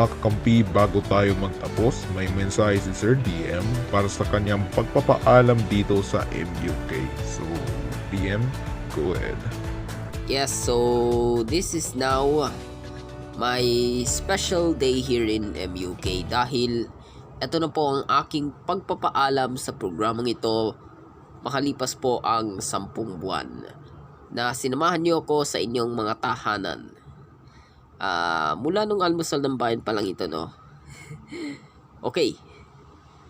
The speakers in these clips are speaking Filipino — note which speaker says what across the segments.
Speaker 1: mga kakampi, bago tayo magtapos, may mensahe si Sir DM para sa kanyang pagpapaalam dito sa MUK. So, DM, go ahead.
Speaker 2: Yes, so this is now my special day here in MUK dahil ito na po ang aking pagpapaalam sa programang ito makalipas po ang 10 buwan na sinamahan niyo ako sa inyong mga tahanan. Mula nung almusal ng bayan pa lang ito, no? Okay.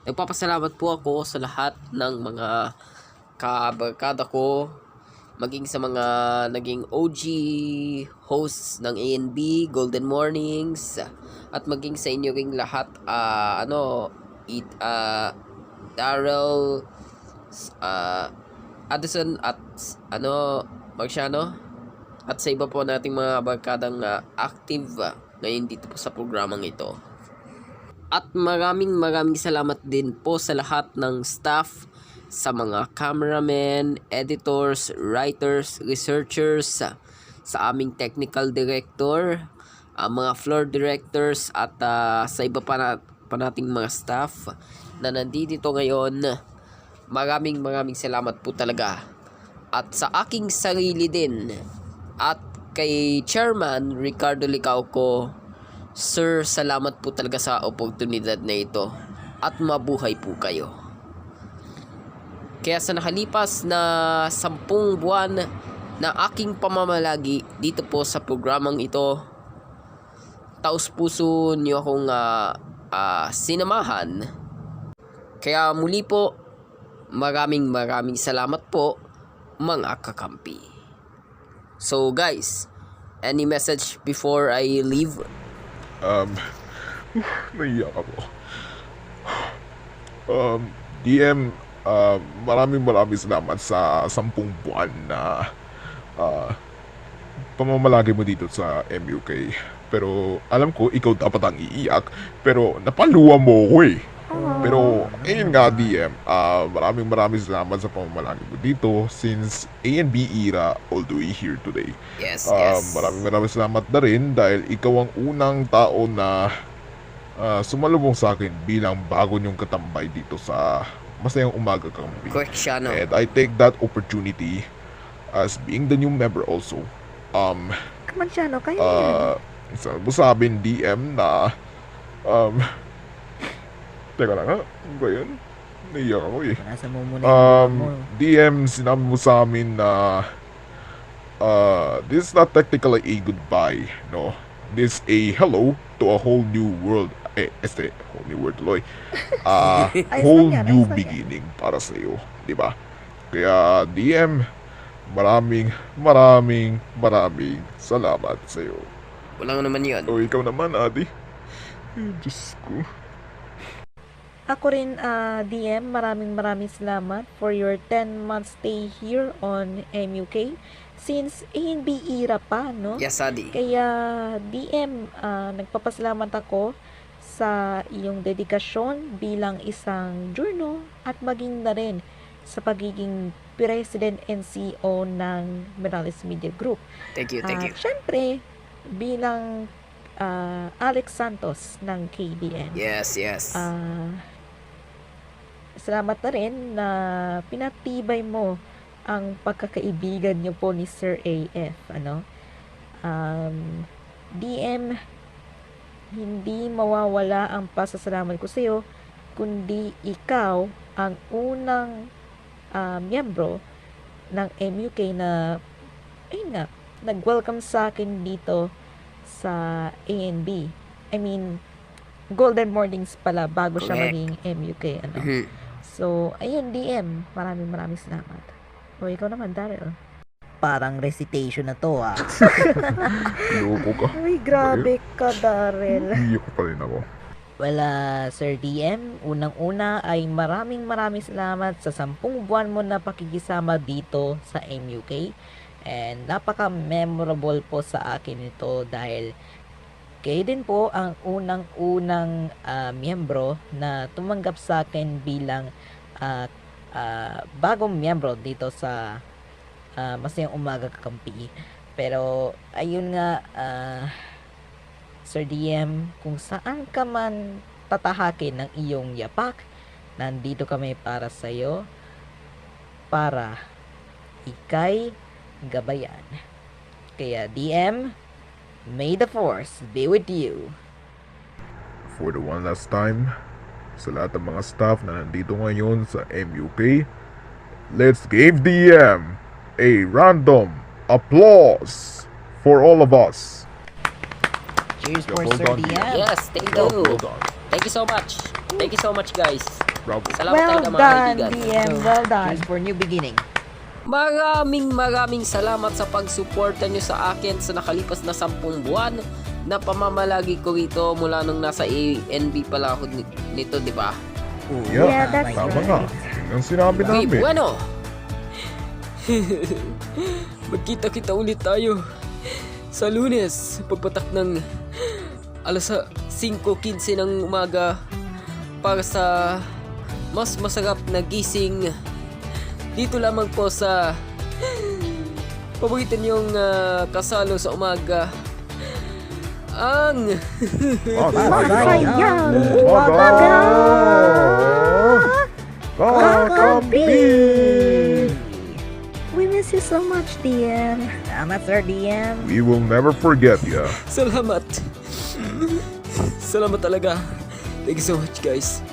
Speaker 2: Nagpapasalamat po ako sa lahat ng mga kabarkada ko, maging sa mga naging OG hosts ng ANB, Golden Mornings, at maging sa inyo ring lahat, Daryl, Addison, at Marciano, at sa iba po nating mga barkadang active ngayon dito po sa programang ito. At maraming salamat din po sa lahat ng staff, sa mga cameramen, editors, writers, researchers, sa aming technical director, mga floor directors, at sa iba pa nating mga staff na nandito ngayon. Maraming salamat po talaga. At sa aking sarili din, at kay Chairman Ricardo Licauco, Sir, salamat po talaga sa oportunidad na ito at mabuhay po kayo. Kaya sa nakalipas na 10 buwan na aking pamamalagi dito po sa programang ito, taos puso niyo akong sinamahan. Kaya muli po, maraming salamat po mga kakampi. So guys, any message before I leave?
Speaker 1: Naiyak ako. DM, maraming salamat sa 10 buwan na pamamalagi mo dito sa MUK. Pero alam ko ikaw dapat ang iiyak, pero napaluwa mo ko eh. Pero ayun nga DM, maraming salamat sa pamamalagi mo dito since ANB era all the way here today.
Speaker 2: Yes.
Speaker 1: Maraming salamat na rin dahil ikaw ang unang tao na sumalubong sa akin bilang bago niyong katambay dito sa Masayang Umaga Kampi.
Speaker 2: Correct siya, no?
Speaker 1: And I take that opportunity as being the new member also.
Speaker 3: Kamansyano, kaya yan.
Speaker 1: Sabing DM na teka lang ha, ano ba yun? Naiyak ako eh.
Speaker 3: Nasa mo muna yung mo.
Speaker 1: DM, sinabi mo sa amin na this is not technically a goodbye, no? This is a hello to a whole new world. Whole new world tuloy. Whole new beginning para sa iyo, di ba? Kaya DM, maraming salamat sa iyo.
Speaker 2: Wala nga naman yun.
Speaker 1: O ikaw naman, Adi. Diyos ko.
Speaker 3: Ako rin, DM, maraming salamat for your 10 months stay here on MUK since ANB era pa, no?
Speaker 2: Yes, Adi.
Speaker 3: Kaya DM, nagpapasalamat ako sa iyong dedikasyon bilang isang journo at maging na rin sa pagiging President and CEO ng Merales Media Group.
Speaker 2: Thank you.
Speaker 3: Siyempre, bilang Alex Santos ng KBN.
Speaker 2: Yes.
Speaker 3: Salamat na rin na pinatibay mo ang pagkakaibigan niyo po ni Sir AF. DM, hindi mawawala ang pasasalamat ko sa iyo, kundi ikaw ang unang miyembro ng MUK na nag-welcome sa akin dito sa ANB. I mean, Golden Mornings pala bago siya
Speaker 2: Correct.
Speaker 3: maging MUK.
Speaker 2: Mhm.
Speaker 3: So, ayun, DM. Maraming salamat. O, ikaw naman, Daryl. Parang recitation na to,
Speaker 1: Loko ka.
Speaker 3: Ay, grabe ka, Daryl.
Speaker 1: Iyak pa rin ako.
Speaker 3: Well, Sir DM, unang-una ay maraming salamat sa 10 buwan mo na pakikisama dito sa MUK. And napaka-memorable po sa akin ito dahil kayo din po ang unang-unang miyembro na tumanggap sa akin bilang bagong miyembro dito sa Masayang Umaga Kakampi. Pero ayun nga, Sir DM, kung saan ka man tatahakin ng iyong yapak, nandito kami para sa'yo, para ikay gabayan. Kaya DM, may the force be with you.
Speaker 1: For the one last time, sa lahat ng mga staff na nandito ngayon sa MUK, let's give DM a random applause for all of us.
Speaker 3: Cheers
Speaker 1: Yeah,
Speaker 3: for
Speaker 1: well
Speaker 3: Sir
Speaker 1: done,
Speaker 3: DM.
Speaker 2: Yes, thank
Speaker 1: Well,
Speaker 2: you.
Speaker 1: well done.
Speaker 2: Thank you so much. Thank you so much, guys.
Speaker 1: Bravo.
Speaker 2: Salamat
Speaker 3: Well
Speaker 2: talaga mga
Speaker 3: done,
Speaker 2: kaibigan.
Speaker 3: DM. Well done for new beginning.
Speaker 2: Maraming salamat sa pagsuporta nyo sa akin sa nakalipas na 10 buwan na pamamalagi ko rito mula nung nasa ANB pala ako nito, di ba?
Speaker 3: Yeah, that's
Speaker 1: tama
Speaker 3: right.
Speaker 1: nga. Yun ang sinabi
Speaker 2: Okay,
Speaker 1: namin.
Speaker 2: bueno. Magkita-kita ulit tayo sa Lunes, pagpatak ng alas 5:15 ng umaga para sa mas masarap na gising dito lamang po sa paborito niyong kasalo sa umaga, ang
Speaker 1: Masayang Kakambing!
Speaker 3: We miss you so much, DM. Salamat, Sir DM.
Speaker 1: We will never forget ya.
Speaker 2: salamat. Salamat talaga. Thank you so much, guys.